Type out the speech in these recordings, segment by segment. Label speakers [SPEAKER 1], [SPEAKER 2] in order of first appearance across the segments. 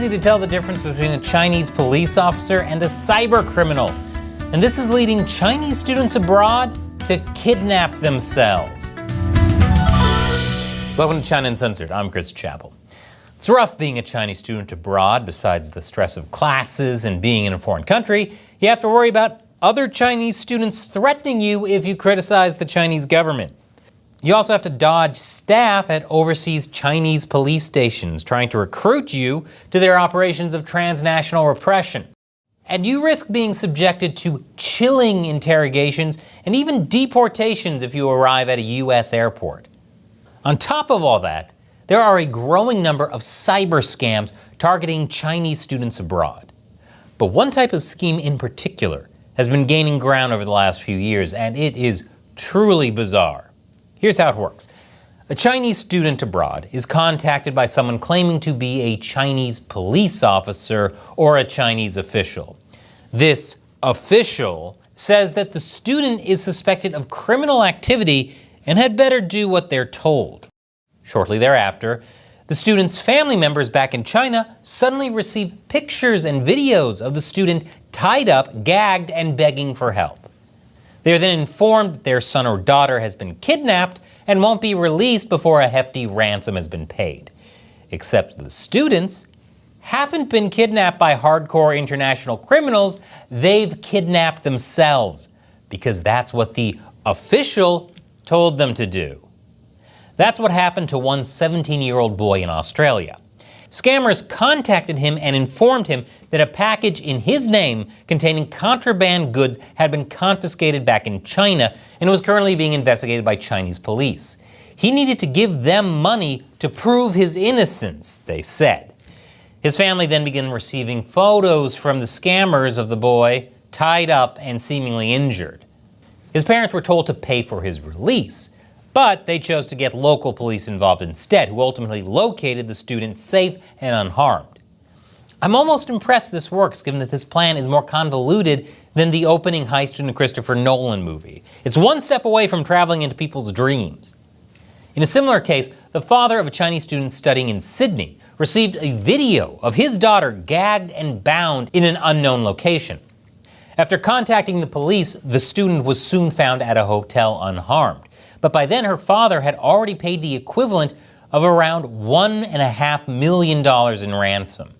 [SPEAKER 1] easy to tell the difference between a Chinese police officer and a cyber criminal. And this is leading Chinese students abroad to kidnap themselves. Welcome to China Uncensored. I'm Chris Chappell. It's rough being a Chinese student abroad. Besides the stress of classes and being in a foreign country, you have to worry about other Chinese students threatening you if you criticize the Chinese government. You also have to dodge staff at overseas Chinese police stations trying to recruit you to their operations of transnational repression. And you risk being subjected to chilling interrogations and even deportations if you arrive at a US airport. On top of all that, there are a growing number of cyber scams targeting Chinese students abroad. But one type of scheme in particular has been gaining ground over the last few years, and it is truly bizarre. Here's how it works. A Chinese student abroad is contacted by someone claiming to be a Chinese police officer or a Chinese official. This official says that the student is suspected of criminal activity and had better do what they're told. Shortly thereafter, the student's family members back in China suddenly receive pictures and videos of the student tied up, gagged, and begging for help. They are then informed that their son or daughter has been kidnapped and won't be released before a hefty ransom has been paid. Except the students haven't been kidnapped by hardcore international criminals, they've kidnapped themselves, because that's what the official told them to do. That's what happened to one 17-year-old boy in Australia. Scammers contacted him and informed him that a package in his name containing contraband goods had been confiscated back in China and was currently being investigated by Chinese police. He needed to give them money to prove his innocence, they said. His family then began receiving photos from the scammers of the boy tied up and seemingly injured. His parents were told to pay for his release, but they chose to get local police involved instead, who ultimately located the student safe and unharmed. I'm almost impressed this works, given that this plan is more convoluted than the opening heist in a Christopher Nolan movie. It's one step away from traveling into people's dreams. In a similar case, the father of a Chinese student studying in Sydney received a video of his daughter gagged and bound in an unknown location. After contacting the police, the student was soon found at a hotel unharmed. But by then, her father had already paid the equivalent of around $1.5 million in ransom.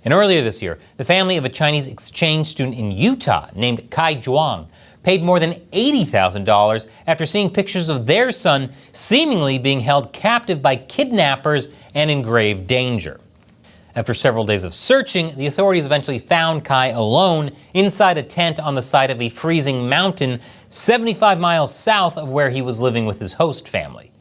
[SPEAKER 1] And earlier this year, the family of a Chinese exchange student in Utah named Kai Zhuang paid more than $80,000 after seeing pictures of their son seemingly being held captive by kidnappers and in grave danger. After several days of searching, the authorities eventually found Kai alone inside a tent on the side of a freezing mountain 75 miles south of where he was living with his host family.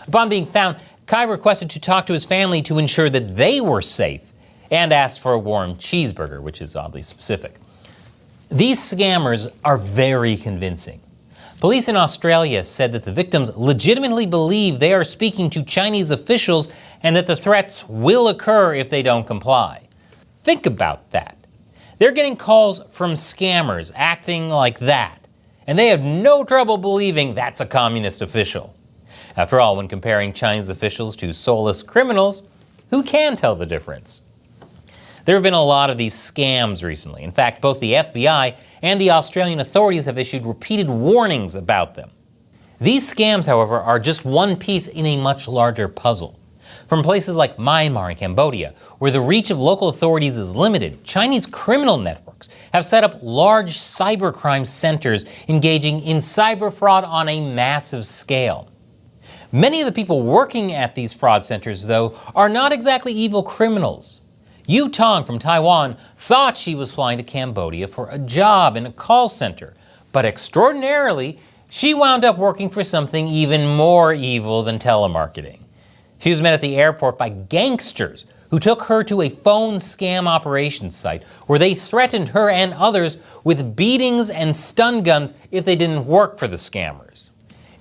[SPEAKER 1] Upon being found, Kai requested to talk to his family to ensure that they were safe and asked for a warm cheeseburger, which is oddly specific. These scammers are very convincing. Police in Australia said that the victims legitimately believe they are speaking to Chinese officials and that the threats will occur if they don't comply. Think about that. They're getting calls from scammers acting like that, and they have no trouble believing that's a communist official. After all, when comparing Chinese officials to soulless criminals, who can tell the difference? There have been a lot of these scams recently. In fact, both the FBI and the Australian authorities have issued repeated warnings about them. These scams, however, are just one piece in a much larger puzzle. From places like Myanmar and Cambodia, where the reach of local authorities is limited, Chinese criminal networks have set up large cybercrime centers engaging in cyber fraud on a massive scale. Many of the people working at these fraud centers, though, are not exactly evil criminals. Yu Tong from Taiwan thought she was flying to Cambodia for a job in a call center, but extraordinarily, she wound up working for something even more evil than telemarketing. She was met at the airport by gangsters who took her to a phone scam operations site where they threatened her and others with beatings and stun guns if they didn't work for the scammers.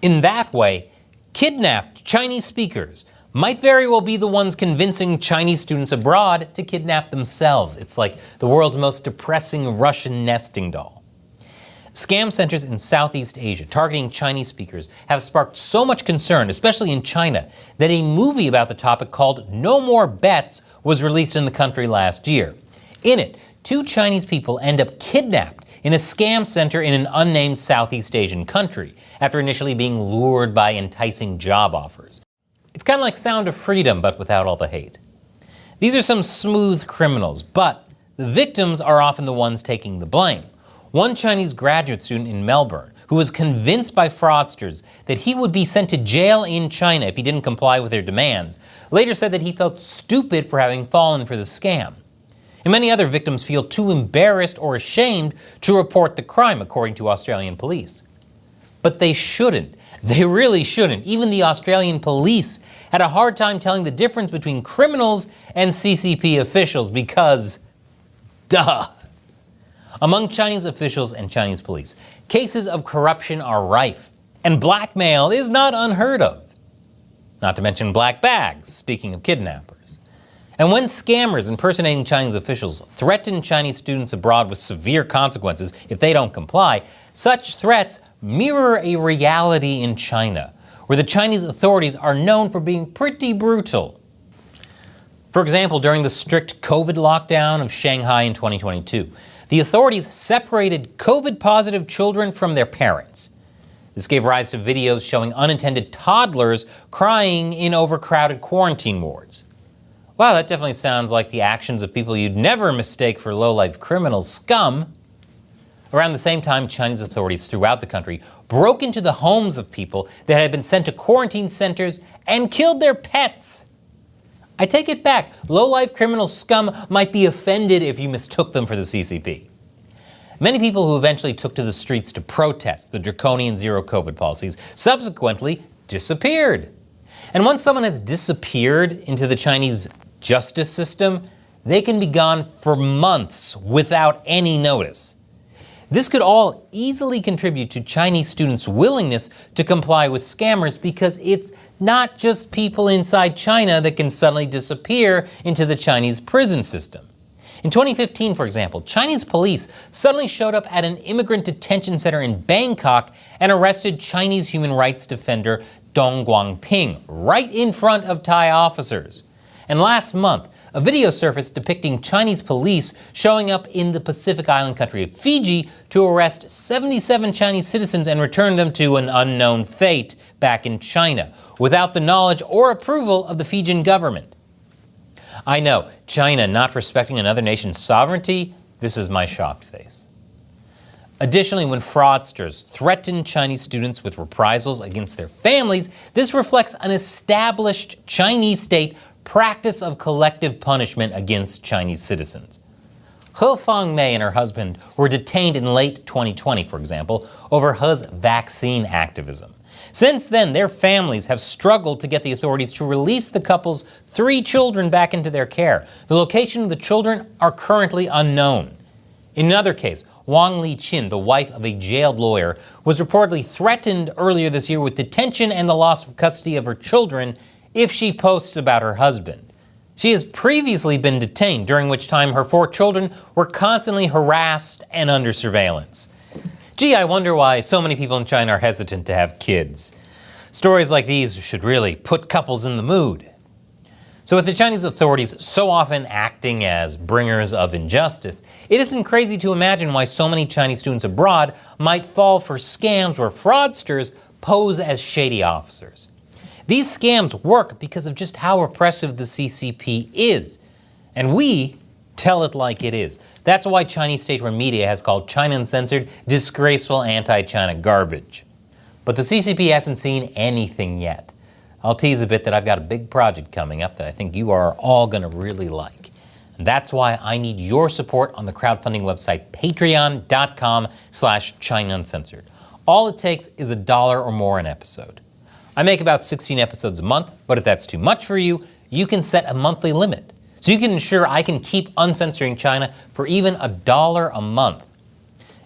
[SPEAKER 1] In that way, kidnapped Chinese speakers might very well be the ones convincing Chinese students abroad to kidnap themselves. It's like the world's most depressing Russian nesting doll. Scam centers in Southeast Asia targeting Chinese speakers have sparked so much concern, especially in China, that a movie about the topic called No More Bets was released in the country last year. In it, 2 Chinese people end up kidnapped in a scam center in an unnamed Southeast Asian country after initially being lured by enticing job offers. It's kind of like Sound of Freedom, but without all the hate. These are some smooth criminals, but the victims are often the ones taking the blame. One Chinese graduate student in Melbourne, who was convinced by fraudsters that he would be sent to jail in China if he didn't comply with their demands, later said that he felt stupid for having fallen for the scam. And many other victims feel too embarrassed or ashamed to report the crime, according to Australian police. But they shouldn't. They really shouldn't. Even the Australian police had a hard time telling the difference between criminals and CCP officials because, duh. Among Chinese officials and Chinese police, cases of corruption are rife, and blackmail is not unheard of. Not to mention black bags, speaking of kidnappers. And when scammers impersonating Chinese officials threaten Chinese students abroad with severe consequences if they don't comply, such threats mirror a reality in China, where the Chinese authorities are known for being pretty brutal. For example, during the strict COVID lockdown of Shanghai in 2022, the authorities separated COVID-positive children from their parents. This gave rise to videos showing unintended toddlers crying in overcrowded quarantine wards. Wow, that definitely sounds like the actions of people you'd never mistake for low-life criminal scum. Around the same time, Chinese authorities throughout the country broke into the homes of people that had been sent to quarantine centers and killed their pets. I take it back. Low-life criminal scum might be offended if you mistook them for the CCP. Many people who eventually took to the streets to protest the draconian zero-COVID policies subsequently disappeared. And once someone has disappeared into the Chinese justice system, they can be gone for months without any notice. This could all easily contribute to Chinese students' willingness to comply with scammers because it's not just people inside China that can suddenly disappear into the Chinese prison system. In 2015, for example, Chinese police suddenly showed up at an immigrant detention center in Bangkok and arrested Chinese human rights defender Dong Guangping right in front of Thai officers. And last month, a video surfaced depicting Chinese police showing up in the Pacific island country of Fiji to arrest 77 Chinese citizens and return them to an unknown fate back in China, without the knowledge or approval of the Fijian government. I know, China not respecting another nation's sovereignty, this is my shocked face. Additionally, when fraudsters threaten Chinese students with reprisals against their families, this reflects an established Chinese state practice of collective punishment against Chinese citizens. He Fangmei and her husband were detained in late 2020, for example, over He's vaccine activism. Since then, their families have struggled to get the authorities to release the couple's 3 children back into their care. The location of the children are currently unknown. In another case, Wang Li-chin, the wife of a jailed lawyer, was reportedly threatened earlier this year with detention and the loss of custody of her children if she posts about her husband. She has previously been detained, during which time her 4 children were constantly harassed and under surveillance. Gee, I wonder why so many people in China are hesitant to have kids. Stories like these should really put couples in the mood. So with the Chinese authorities so often acting as bringers of injustice, it isn't crazy to imagine why so many Chinese students abroad might fall for scams where fraudsters pose as shady officers. These scams work because of just how oppressive the CCP is. And we tell it like it is. That's why Chinese state-run media has called China Uncensored disgraceful anti-China garbage. But the CCP hasn't seen anything yet. I'll tease a bit that I've got a big project coming up that I think you are all going to really like. And that's why I need your support on the crowdfunding website patreon.com/China Uncensored. All it takes is $1 or more an episode. I make about 16 episodes a month, but if that's too much for you, you can set a monthly limit. So you can ensure I can keep uncensoring China for even $1 a month.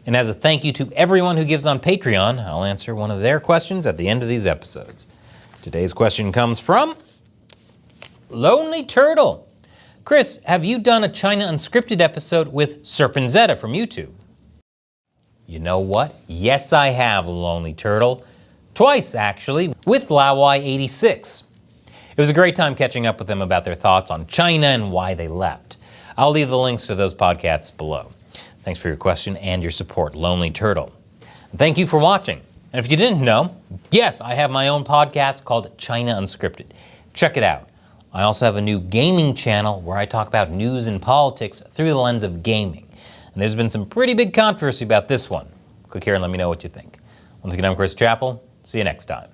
[SPEAKER 1] And as a thank you to everyone who gives on Patreon, I'll answer one of their questions at the end of these episodes. Today's question comes from Lonely Turtle. Chris, have you done a China Unscripted episode with Serpenzetta from YouTube? You know what? Yes, I have, Lonely Turtle. Twice, actually, with Lawai86. It was a great time catching up with them about their thoughts on China and why they left. I'll leave the links to those podcasts below. Thanks for your question and your support, Lonely Turtle. And thank you for watching. And if you didn't know, yes, I have my own podcast called China Unscripted. Check it out. I also have a new gaming channel where I talk about news and politics through the lens of gaming. And there's been some pretty big controversy about this one. Click here and let me know what you think. Once again, I'm Chris Chappell. See you next time.